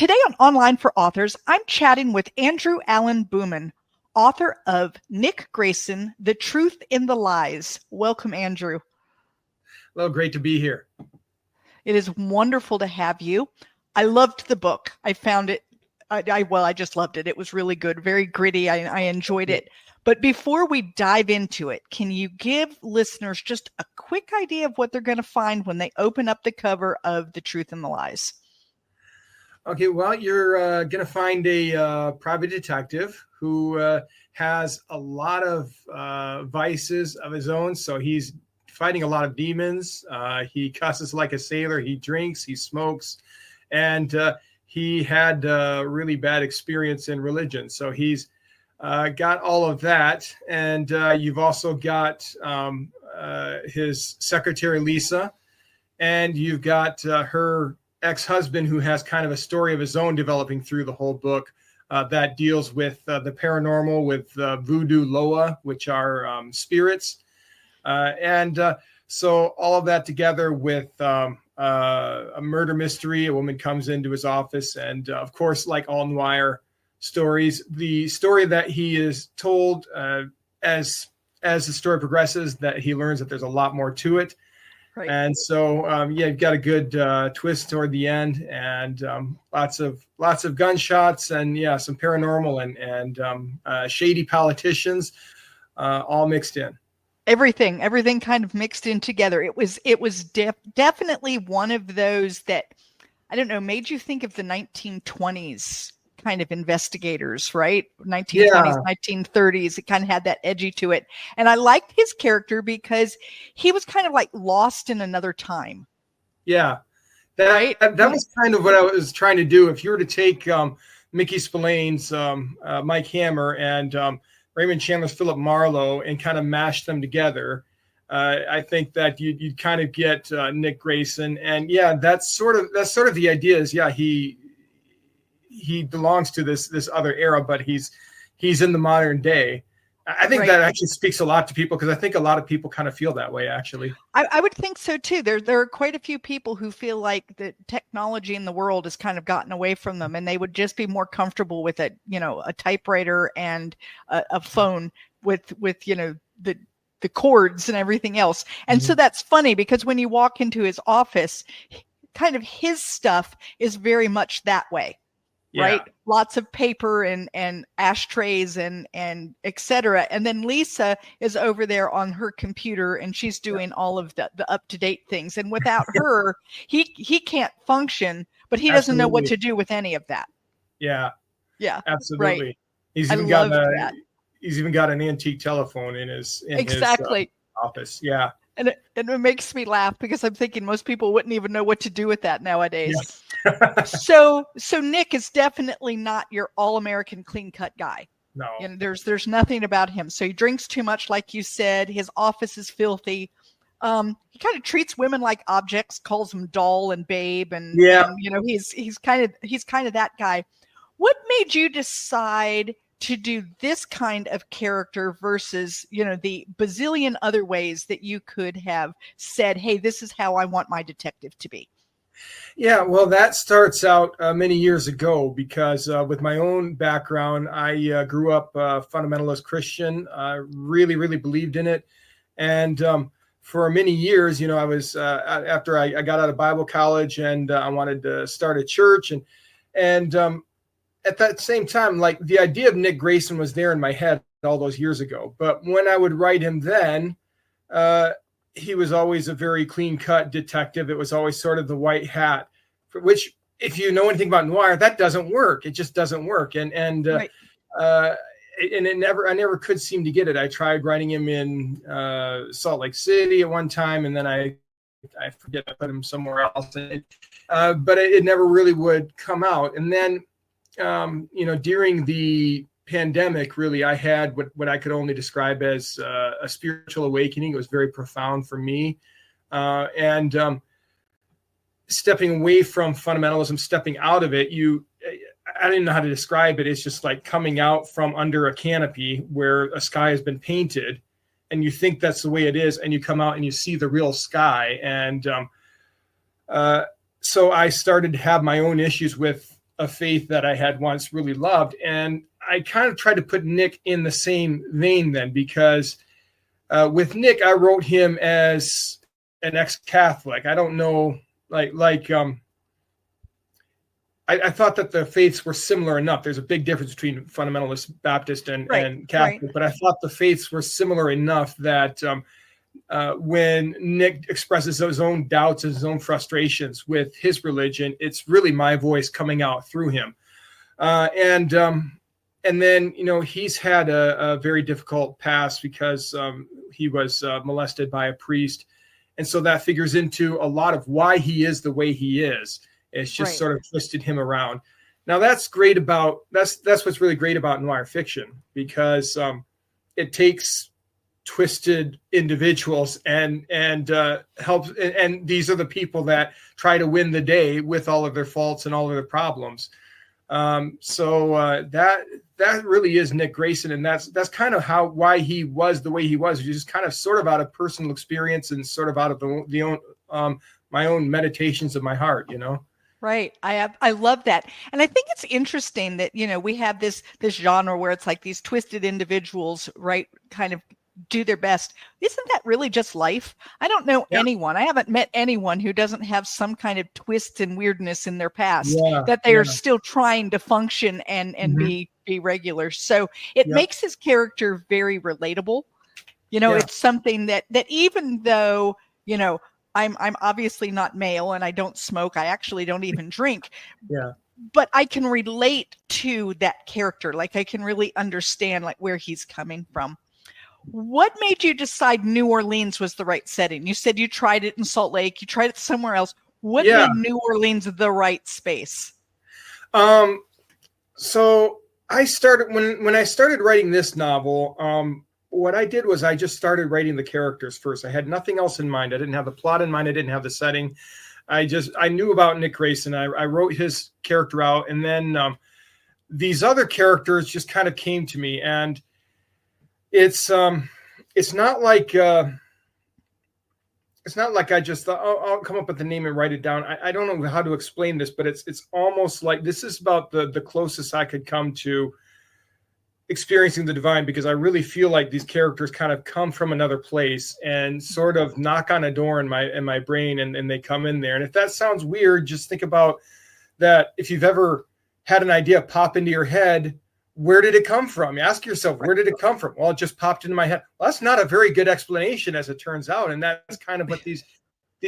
Today on Online for Authors, I'm chatting with Andrew Alan Buhman, author of Nick Grayson, The Truth in the Lies. Welcome, Andrew. Well, great to be here. It is wonderful to have you. I loved the book. I found it, I just loved it. It was really good, very gritty. I enjoyed it. But before we dive into it, can you give listeners just a quick idea of what they're going to find when they open up the cover of The Truth in the Lies? Okay, well, you're going to find a private detective who has a lot of vices of his own. So he's fighting a lot of demons. He cusses like a sailor. He drinks, he smokes, and he had a really bad experience in religion. So he's got all of that. And you've also got his secretary, Lisa, and you've got her ex-husband who has kind of a story of his own developing through the whole book that deals with the paranormal, with voodoo loa, which are spirits. So all of that together with a murder mystery. A woman comes into his office, and of course, like all Noir stories, the story that he is told as the story progresses, that he learns that there's a lot more to it. Right. And so, you've got a good twist toward the end, and lots of gunshots, and some paranormal and shady politicians, all mixed in. Everything kind of mixed in together. It was definitely one of those that, I don't know, made you think of the 1920s kind of investigators, right? 1920s, 1930s. It kind of had that edgy to it. And I liked his character because he was kind of like lost in another time. Yeah. That was kind of what I was trying to do. If you were to take Mickey Spillane's Mike Hammer and Raymond Chandler's Philip Marlowe and kind of mash them together, I think that you'd kind of get Nick Grayson. And that's sort of the idea is, he belongs to this other era, but he's in the modern day. I think that actually speaks a lot to people, because I think a lot of people kind of feel that way, actually. I would think so too. There are quite a few people who feel like the technology in the world has kind of gotten away from them, and they would just be more comfortable with a typewriter and a phone with the cords and everything else. And so that's funny, because when you walk into his office, kind of his stuff is very much that way. Right. Lots of paper and ashtrays and et cetera. And then Lisa is over there on her computer, and she's doing all of the up-to-date things. And without her, he can't function, but he doesn't know what to do with any of that. Yeah. Yeah. Absolutely. Right. He's even got an antique telephone in his office. Yeah. And it makes me laugh, because I'm thinking most people wouldn't even know what to do with that nowadays. Yeah. So Nick is definitely not your all-American clean-cut guy. No. There's nothing about him. So he drinks too much, like you said. His office is filthy. He kind of treats women like objects, calls them doll and babe, and he's kind of that guy. What made you decide to do this kind of character versus, the bazillion other ways that you could have said, hey, this is how I want my detective to be? Yeah, well, that starts out many years ago, because with my own background, I grew up fundamentalist Christian, really, really believed in it. And for many years, I was after I got out of Bible college, and I wanted to start a church. And at that same time, like, the idea of Nick Grayson was there in my head all those years ago. But when I would write him then, he was always a very clean-cut detective. It was always sort of the white hat, which, if you know anything about Noir, that doesn't work. It just doesn't work. And I never could seem to get it. I tried writing him in Salt Lake City at one time, and then I forget, I put him somewhere else. But it never really would come out. And then, during the pandemic, really, I had what I could only describe as a spiritual awakening. It was very profound for me. And stepping away from fundamentalism, stepping out of it, I didn't know how to describe it. It's just like coming out from under a canopy where a sky has been painted, and you think that's the way it is, and you come out and you see the real sky. And so I started to have my own issues with a faith that I had once really loved. And I kind of tried to put Nick in the same vein then, because with Nick, I wrote him as an ex-Catholic. I don't know, I thought that the faiths were similar enough. There's a big difference between fundamentalist Baptist and Catholic, but I thought the faiths were similar enough that when Nick expresses his own doubts and his own frustrations with his religion, it's really my voice coming out through him. And then, he's had a very difficult past because he was molested by a priest. And so that figures into a lot of why he is the way he is. It's just sort of twisted him around. Now that's great that's what's really great about noir fiction, because it takes twisted individuals and helps. And these are the people that try to win the day with all of their faults and all of their problems. So that really is Nick Grayson. And that's kind of why he was the way he was. He was just kind of sort of out of personal experience and sort of out of my own meditations of my heart, Right. I love that. And I think it's interesting that, we have this genre where it's like these twisted individuals, right, kind of do their best. Isn't that really just life? I don't know anyone. I haven't met anyone who doesn't have some kind of twist and weirdness in their past that they are still trying to function and be regular. So it makes his character very relatable. It's something that even though, I'm obviously not male and I don't smoke. I actually don't even drink. Yeah. But I can relate to that character. Like I can really understand like where he's coming from. What made you decide New Orleans was the right setting? You said you tried it in Salt Lake. You tried it somewhere else. What made New Orleans the right space? So I started when I started writing this novel, what I did was I just started writing the characters first. I had nothing else in mind. I didn't have the plot in mind. I didn't have the setting. I knew about Nick Grayson. I wrote his character out, and then these other characters just kind of came to me. And it's not like I just thought, I'll come up with the name and write it down. I don't know how to explain this, but it's almost like this is about the closest I could come to experiencing the divine, because I really feel like these characters kind of come from another place and sort of knock on a door in my brain, and they come in there. And if that sounds weird, just think about that. If you've ever had an idea pop into your head, where did it come from? You ask yourself, where did it come from? Well, it just popped into my head. Well, that's not a very good explanation, as it turns out. And that's kind of what these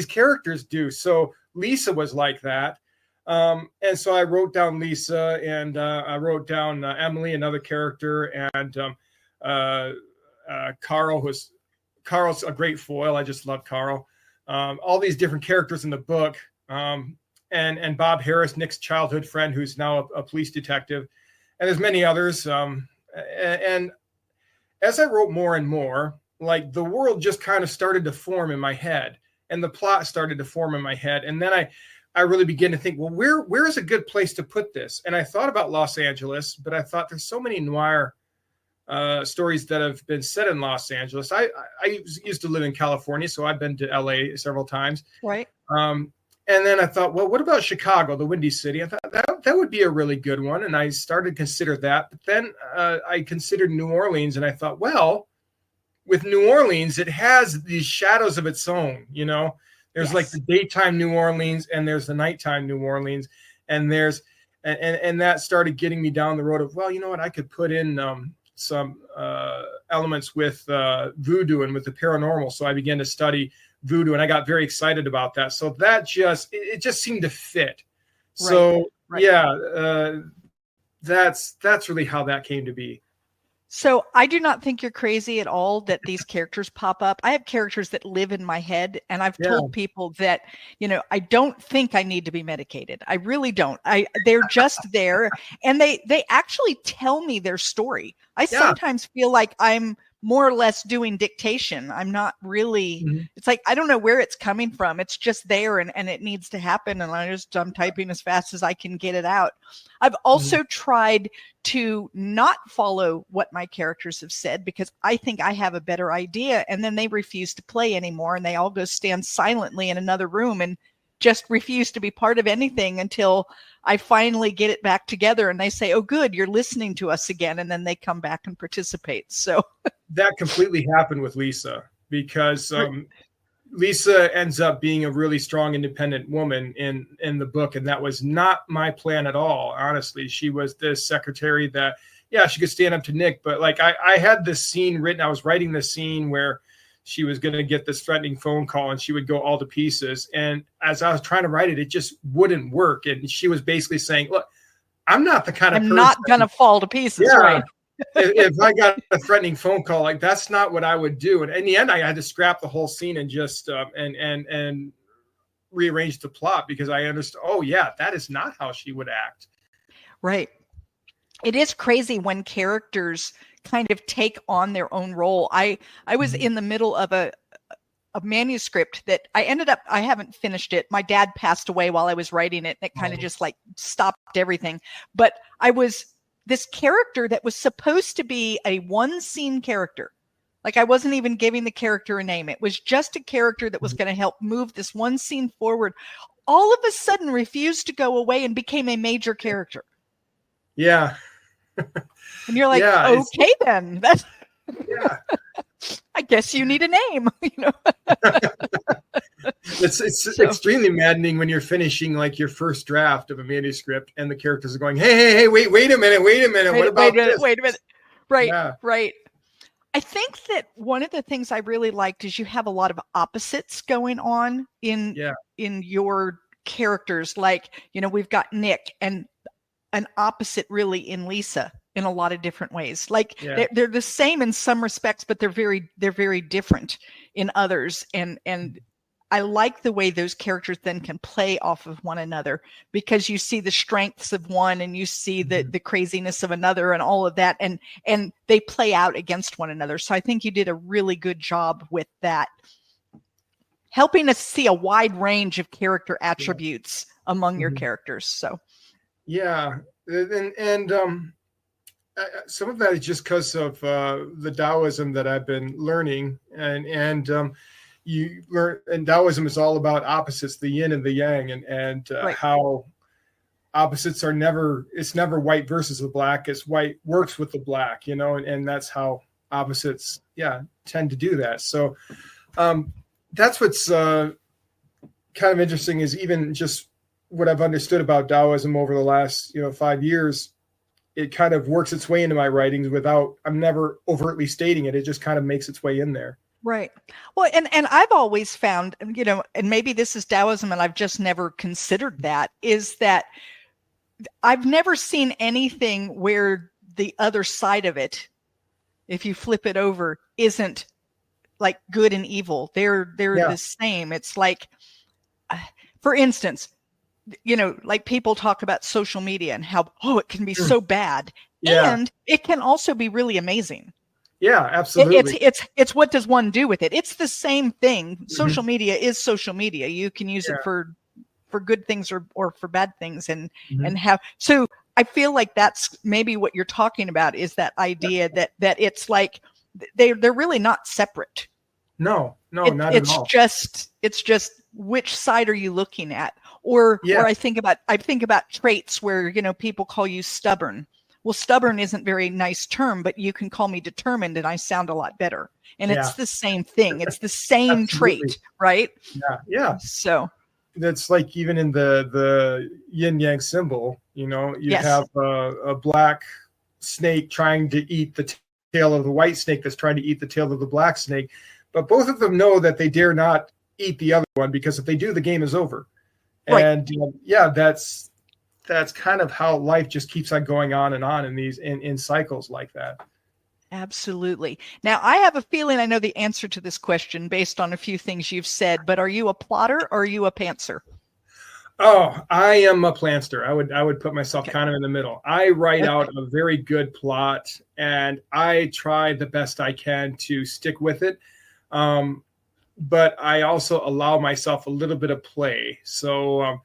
characters do. So Lisa was like that. And so I wrote down Lisa, and I wrote down Emily, another character, and Carl's a great foil. I just love Carl. All these different characters in the book, and Bob Harris, Nick's childhood friend, who's now a police detective, and there's many others. And as I wrote more and more, like the world just kind of started to form in my head, and the plot started to form in my head, and then I really began to think, well, where is a good place to put this? And I thought about Los Angeles, but I thought there's so many noir stories that have been set in Los Angeles. I used to live in California, so I've been to LA several times. Right. And then I thought, well, what about Chicago, the Windy City? I thought that would be a really good one. And I started to consider that. But then I considered New Orleans, and I thought, well, with New Orleans, it has these shadows of its own, There's like the daytime New Orleans, and there's the nighttime New Orleans, and and that started getting me down the road of, well, you know what, I could put in some elements with voodoo and with the paranormal. So I began to study voodoo, and I got very excited about that. So that just seemed to fit. Right. So that's really how that came to be. So I do not think you're crazy at all that these characters pop up. I have characters that live in my head, and I've told people that, I don't think I need to be medicated. I really don't. They're just there, and they actually tell me their story. I sometimes feel like I'm more or less doing dictation. I'm not really, it's like, I don't know where it's coming from. It's just there, and it needs to happen. And I'm typing as fast as I can get it out. I've also tried to not follow what my characters have said, because I think I have a better idea. And then they refuse to play anymore, and they all go stand silently in another room and just refuse to be part of anything until I finally get it back together and they say, oh, good, you're listening to us again. And then they come back and participate. So that completely happened with Lisa, because Lisa ends up being a really strong, independent woman in the book. And that was not my plan at all. Honestly, she was this secretary that, yeah, she could stand up to Nick. But like, I had this scene written. I was writing this scene where she was going to get this threatening phone call and she would go all to pieces. And as I was trying to write it, it just wouldn't work. And she was basically saying, look, I'm not the kind of person. I'm not going to fall to pieces, yeah. right? If I got a threatening phone call, like, that's not what I would do. And in the end, I had to scrap the whole scene and just and rearrange the plot, because I understood, oh yeah, that is not how she would act. Right. It is crazy when characters kind of take on their own role. I was in the middle of a manuscript that I haven't finished it. My dad passed away while I was writing it, and it kind of just like stopped everything. But I was this character that was supposed to be a one scene character. Like, I wasn't even giving the character a name. It was just a character that was going to help move this one scene forward. All of a sudden refused to go away and became a major character. Yeah. And you're like, yeah, okay, then that's, yeah. I guess you need a name, you know. It's extremely maddening when you're finishing like your first draft of a manuscript and the characters are going, hey, wait a minute. What about this? Wait a minute. Right, yeah. Right. I think that one of the things I really liked is you have a lot of opposites going on in your characters. Like, you know, we've got Nick and an opposite really in Lisa in a lot of different ways. Like they're the same in some respects, but they're very different in others. And I like the way those characters then can play off of one another, because you see the strengths of one and you see the craziness of another and all of that. And they play out against one another. So I think you did a really good job with that, helping us see a wide range of character attributes among your characters. So. Yeah. And some of that is just because of the Taoism that I've been learning, and you learn, and Taoism is all about opposites, the yin and the yang, and how opposites are it's never white versus the black. It's white works with the black, you know, and that's how opposites, tend to do that. So that's what's kind of interesting, is even just what I've understood about Taoism over the last, 5 years. It kind of works its way into my writings I'm never overtly stating it. It just kind of makes its way in there. Right. Well, and I've always found, and maybe this is Taoism and I've just never considered that, is that I've never seen anything where the other side of it, if you flip it over, isn't like good and evil. They're the same. It's like, for instance, like people talk about social media and how, it can be so bad. Yeah. And it can also be really amazing. Yeah, absolutely. It's what does one do with it? It's the same thing. Social media is social media. You can use it for good things or for bad things, and have. So I feel like that's maybe what you're talking about, is that idea that it's like they're really not separate. No, not at all. It's just which side are you looking at? Or I think about traits where, people call you stubborn. Well, stubborn isn't a very nice term, but you can call me determined and I sound a lot better. And it's the same thing. It's the same trait, right? Yeah. So that's like even in the yin yang symbol, you have a black snake trying to eat the tail of the white snake that's trying to eat the tail of the black snake. But both of them know that they dare not eat the other one, because if they do, the game is over. Right. And that's kind of how life just keeps on going on and on in these in cycles like that. Absolutely. Now, I have a feeling I know the answer to this question based on a few things you've said, but are you a plotter or are you a pantser? Oh, I am a planster. I would put myself kind of in the middle. I write out a very good plot and I try the best I can to stick with it. But I also allow myself a little bit of play. So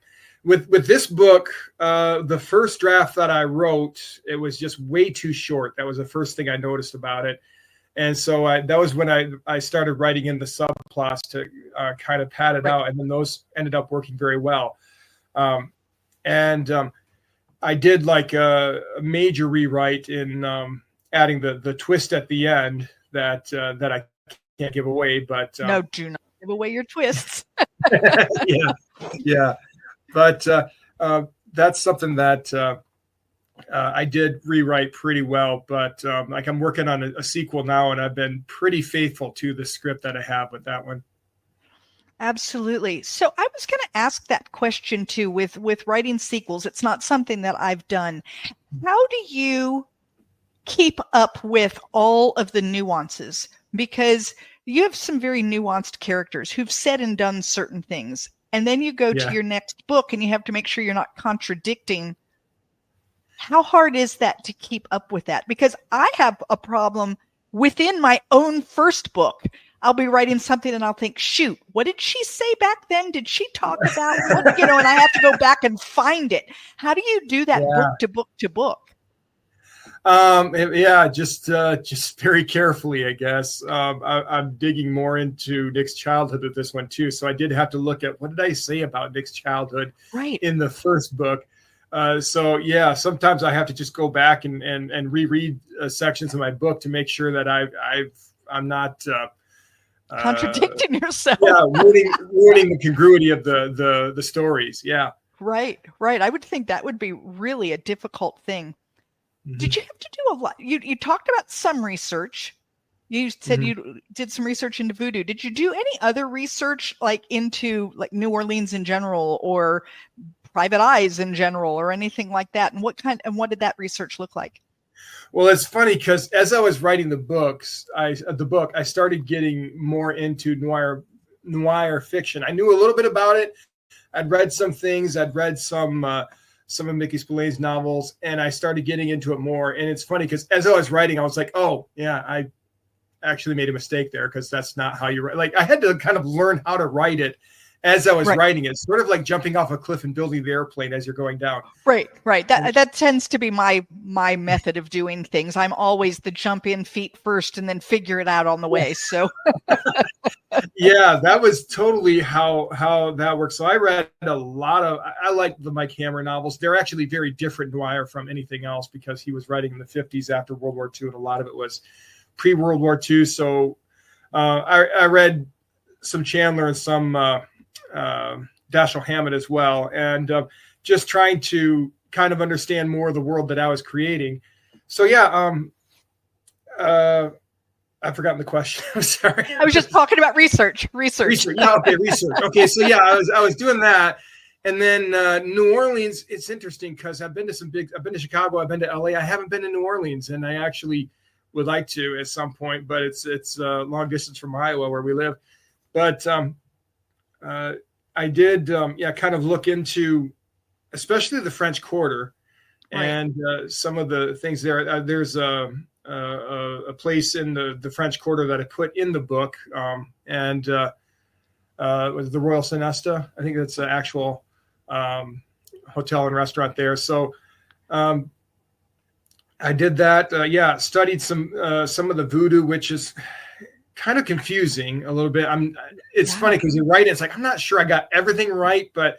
with this book, the first draft that I wrote, it was just way too short. That was the first thing I noticed about it. And so that was when I started writing in the subplots to kind of pad it out. And then those ended up working very well. I did like a major rewrite in adding the twist at the end that I can't give away. But no, do not give away your twists. yeah. But that's something that I did rewrite pretty well. But like I'm working on a sequel now, and I've been pretty faithful to the script that I have with that one. Absolutely. So I was going to ask that question too with writing sequels. It's not something that I've done. How do you keep up with all of the nuances? Because you have some very nuanced characters who've said and done certain things. And then you go to your next book and you have to make sure you're not contradicting. How hard is that to keep up with that? Because I have a problem within my own first book. I'll be writing something and I'll think, shoot, what did she say back then? Did she talk about what, and I have to go back and find it. How do you do that book to book to book? Just very carefully, I guess. I'm digging more into Nick's childhood with this one too. So I did have to look at what did I say about Nick's childhood in the first book. Sometimes I have to just go back and reread sections of my book to make sure that I'm not contradicting yourself. ruining the congruity of the stories. Yeah. Right. I would think that would be really a difficult thing. Mm-hmm. Did you have to do a lot? You talked about some research. You said you did some research into voodoo. Did you do any other research like into like New Orleans in general or private eyes in general or anything like that? And what did that research look like? Well, it's funny because as I was writing the book, I started getting more into noir fiction. I knew a little bit about it. I'd read some things. I'd read some of Mickey Spillane's novels, and I started getting into it more. And it's funny because as I was writing, I was like, oh, yeah, I actually made a mistake there because that's not how you write. Like I had to kind of learn how to write it as I was writing it, sort of like jumping off a cliff and building the airplane as you're going down. Right. That tends to be my method of doing things. I'm always the jump in feet first and then figure it out on the way. So yeah, that was totally how that works. So I read a lot of, I like the Mike Hammer novels. They're actually very different noir from anything else because he was writing in the 50s after World War II, and a lot of it was pre-World War II. So I read some Chandler and some Dashiell Hammett as well, and just trying to kind of understand more of the world that I was creating. So I've forgotten the question. I'm sorry. I was just talking about research. Yeah, okay, research. Okay, so I was doing that, and then New Orleans. It's interesting because I've been to Chicago, I've been to LA. I haven't been to New Orleans, and I actually would like to at some point, but it's long distance from Iowa where we live. But I did, kind of look into, especially the French Quarter, and some of the things there. There's a place in the French Quarter that I put in the book, and was the Royal Sonesta. I think that's an actual hotel and restaurant there. So I did that. Studied some of the voodoo, which is kind of confusing a little bit. It's funny because you write it, it's like, I'm not sure I got everything right, but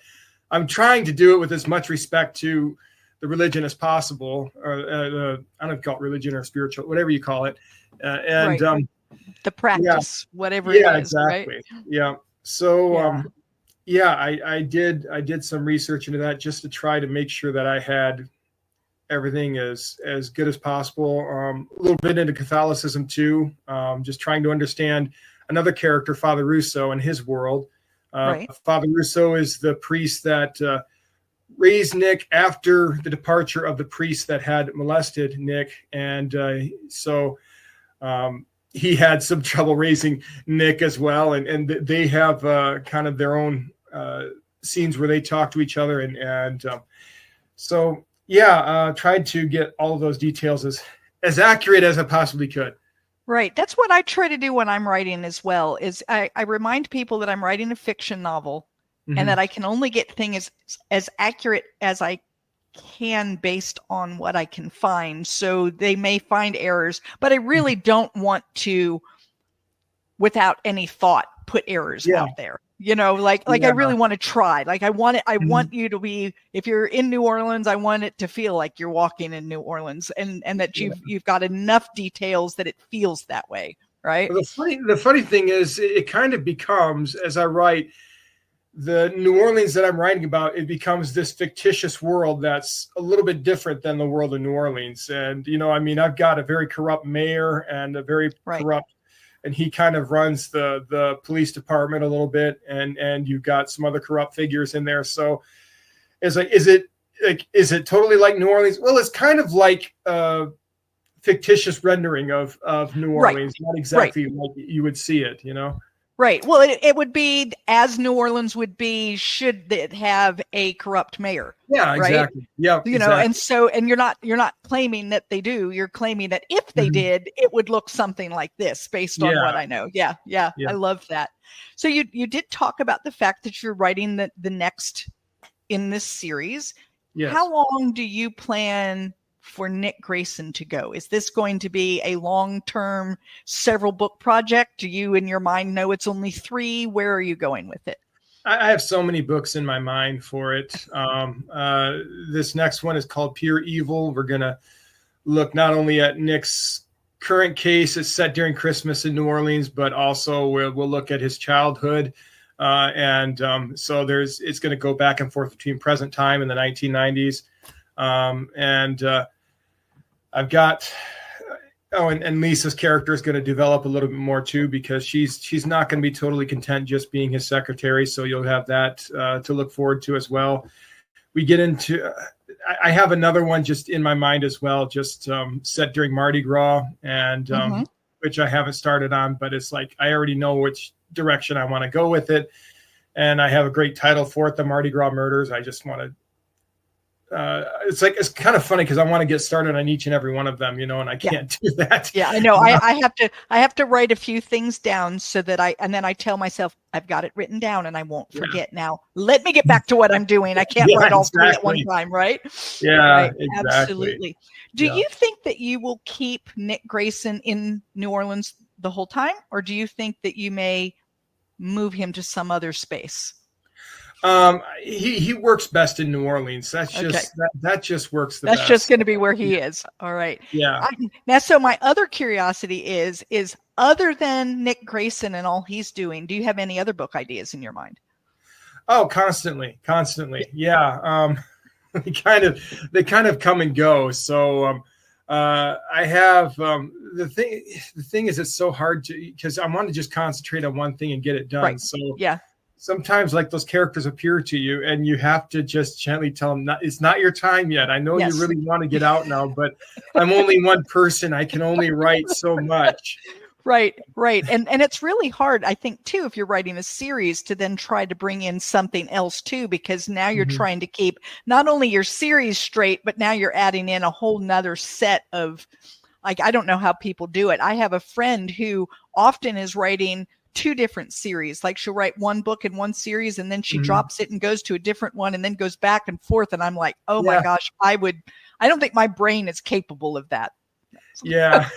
I'm trying to do it with as much respect to the religion as possible. Or I don't know if you call it religion or spiritual, whatever you call it. The practice, whatever it is. Exactly. Right? Yeah. So, I did some research into that just to try to make sure that I had everything as good as possible. A little bit into Catholicism too, just trying to understand another character, Father Russo, and his world. Father Russo is the priest that raised Nick after the departure of the priest that had molested Nick, and so he had some trouble raising Nick as well, and they have kind of their own scenes where they talk to each other, and tried to get all of those details as accurate as I possibly could. Right. That's what I try to do when I'm writing as well, is I remind people that I'm writing a fiction novel and that I can only get things as accurate as I can based on what I can find. So they may find errors, but I really don't want to, without any thought, put errors out there. Like I really want to try. Like I want you to be, if you're in New Orleans, I want it to feel like you're walking in New Orleans, and that you've got enough details that it feels that way, right? Well, the funny thing is, it kind of becomes, as I write, the New Orleans that I'm writing about, it becomes this fictitious world that's a little bit different than the world of New Orleans. And, I've got a very corrupt mayor and a very corrupt, and he kind of runs the police department a little bit. And you've got some other corrupt figures in there. So is it totally like New Orleans? Well, it's kind of like a fictitious rendering of New Orleans, not exactly like you would see it, Right. Well, it would be as New Orleans would be should it have a corrupt mayor. Yeah, exactly. Yeah, and you're not claiming that they do. You're claiming that if they did, it would look something like this based on what I know. Yeah. I love that. So you did talk about the fact that you're writing the next in this series. Yes. How long do you plan for Nick Grayson to go? Is this going to be a long-term, several book project? Do you in your mind know it's only 3? Where are you going with it? I have so many books in my mind for it. This next one is called Pure Evil. We're going to look not only at Nick's current case, it's set during Christmas in New Orleans, but also we'll look at his childhood. So it's going to go back and forth between present time and the 1990s. I've got, and Lisa's character is going to develop a little bit more too, because she's not going to be totally content just being his secretary. So you'll have that to look forward to as well. We get into, I have another one just in my mind as well, just set during Mardi Gras, and which I haven't started on, but it's like I already know which direction I want to go with it. And I have a great title for it, The Mardi Gras Murders. I just want to, it's kind of funny because I want to get started on each and every one of them, and I can't do that. Yeah, I know. I have to write a few things down so that and then I tell myself I've got it written down and I won't forget. Now let me get back to what I'm doing. I can't write all 3 at one time, right? Yeah, right. Exactly. Absolutely. Do you think that you will keep Nick Grayson in New Orleans the whole time, or do you think that you may move him to some other space? He works best in New Orleans. That's just that just works the best. That's just going to be where he is. All right. Yeah. Now, so my other curiosity is other than Nick Grayson and all he's doing, do you have any other book ideas in your mind? Oh, constantly. Yeah. They kind of come and go. So, I have, the thing is, it's so hard because I want to just concentrate on one thing and get it done. Right. So yeah. Sometimes like those characters appear to you and you have to just gently tell them, it's not your time yet. I know you really want to get out now, but I'm only one person. I can only write so much. Right. And it's really hard, I think, too, if you're writing a series to then try to bring in something else, too, because now you're trying to keep not only your series straight, but now you're adding in a whole nother set of, like, I don't know how people do it. I have a friend who often is writing 2 different series. Like she'll write one book in one series and then she drops it and goes to a different one and then goes back and forth. And I'm like, oh my gosh, I don't think my brain is capable of that. Yeah.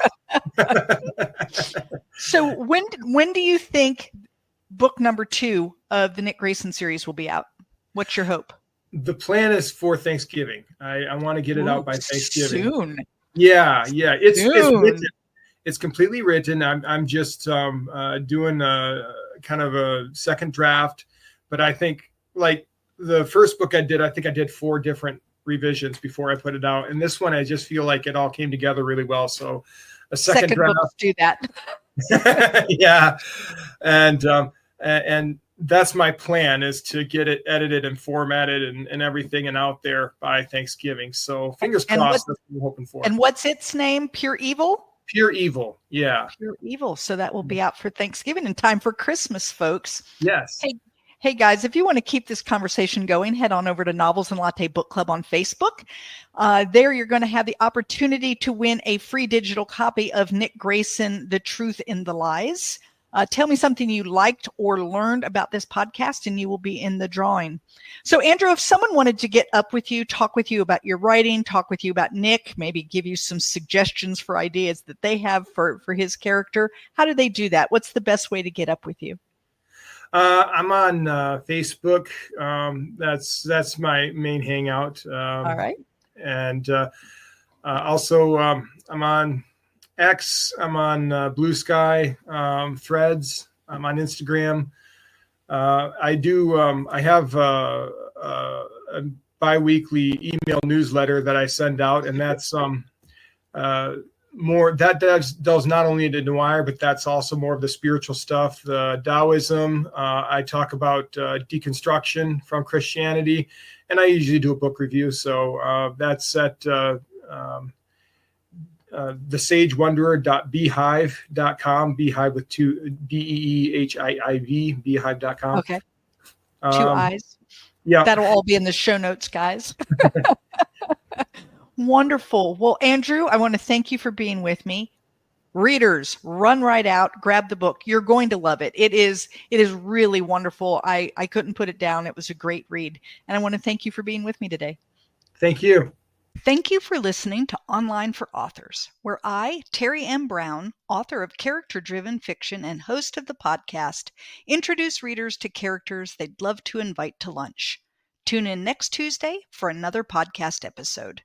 So when do you think book number 2 of the Nick Grayson series will be out? What's your hope? The plan is for Thanksgiving. I want to get it out by Thanksgiving. Soon. Yeah. It's written. It's completely written. I'm just doing a kind of a second draft, but I think like the first book I think I did 4 different revisions before I put it out. And this one, I just feel like it all came together really well. So a second draft. Books do that. Yeah. And that's my plan, is to get it edited and formatted and everything and out there by Thanksgiving. So fingers crossed, that's what I'm hoping for. And what's its name? Pure Evil? Pure Evil. Yeah. Pure Evil. So that will be out for Thanksgiving in time for Christmas, folks. Yes. Hey guys, if you want to keep this conversation going, head on over to Novels and Latte Book Club on Facebook. There you're going to have the opportunity to win a free digital copy of Nick Grayson, The Truth in the Lies. Tell me something you liked or learned about this podcast, and you will be in the drawing. So, Andrew, if someone wanted to get up with you, talk with you about your writing, talk with you about Nick, maybe give you some suggestions for ideas that they have for his character, how do they do that? What's the best way to get up with you? I'm on Facebook. That's my main hangout. All right. And also, I'm on X. I'm on Blue Sky, Threads. I'm on Instagram. I have a bi-weekly email newsletter that I send out, and that's more that does not only into Noir, but that's also more of the spiritual stuff, the Taoism. I talk about deconstruction from Christianity, and I usually do a book review. So that's at thesagewanderer.beehive.com, beehive with two BEEHIIV, beehive.com. Okay. Two eyes. Yeah. That'll all be in the show notes, guys. Wonderful. Well, Andrew, I want to thank you for being with me. Readers, run right out, grab the book. You're going to love it. It is really wonderful. I couldn't put it down. It was a great read. And I want to thank you for being with me today. Thank you. Thank you for listening to Online for Authors, where I, Terry M. Brown, author of character-driven fiction and host of the podcast, introduce readers to characters they'd love to invite to lunch. Tune in next Tuesday for another podcast episode.